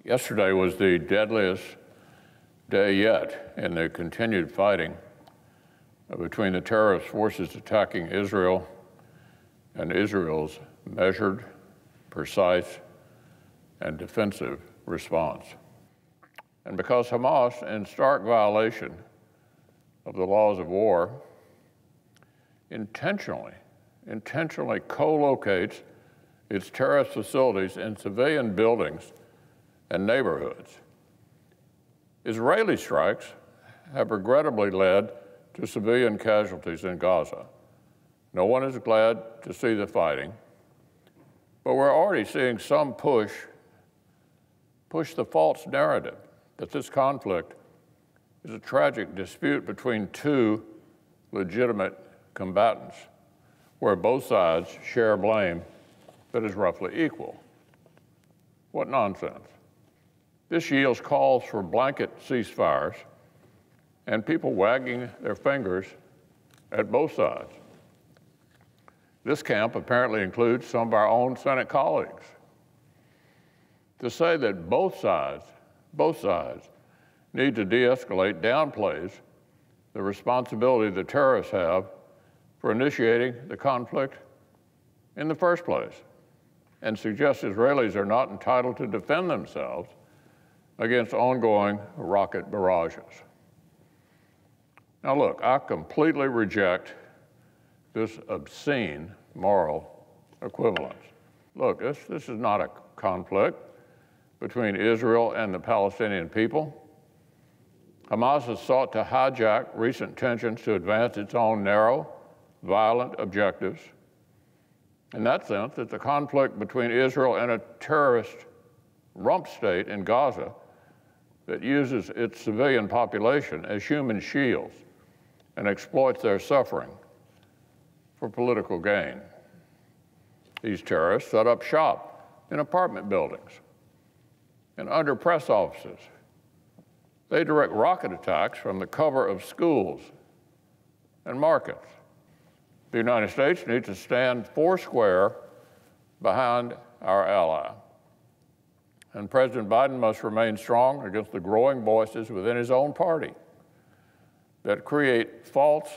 Yesterday was the deadliest day yet in the continued fighting between the terrorist forces attacking Israel and Israel's measured, precise, and defensive response. And because Hamas, in stark violation of the laws of war, intentionally co-locates its terrorist facilities in civilian buildings and neighborhoods. Israeli strikes have regrettably led to civilian casualties in Gaza. No one is glad to see the fighting, but we're already seeing some push the false narrative that this conflict is a tragic dispute between two legitimate combatants, where both sides share blame that is roughly equal. What nonsense. This yields calls for blanket ceasefires and people wagging their fingers at both sides. This camp apparently includes some of our own Senate colleagues. To say that both sides need to de-escalate downplays the responsibility the terrorists have for initiating the conflict in the first place, and suggests Israelis are not entitled to defend themselves against ongoing rocket barrages. Now look, I completely reject this obscene moral equivalence. Look, this is not a conflict between Israel and the Palestinian people. Hamas has sought to hijack recent tensions to advance its own narrow, violent objectives. In that sense, it's a conflict between Israel and a terrorist rump state in Gaza that uses its civilian population as human shields and exploits their suffering for political gain. These terrorists set up shop in apartment buildings and under press offices. They direct rocket attacks from the cover of schools and markets. The United States needs to stand foursquare behind our ally. And President Biden must remain strong against the growing voices within his own party that create false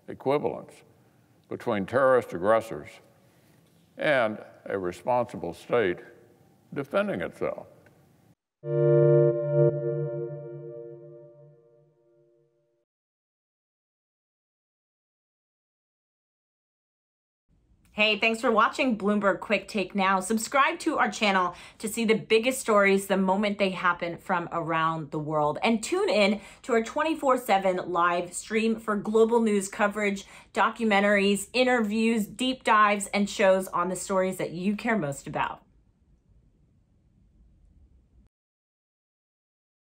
equivalence between terrorist aggressors and a responsible state defending itself. Hey, thanks for watching Bloomberg Quick Take Now. Subscribe to our channel to see the biggest stories the moment they happen from around the world. And tune in to our 24/7 live stream for global news coverage, documentaries, interviews, deep dives, and shows on the stories that you care most about.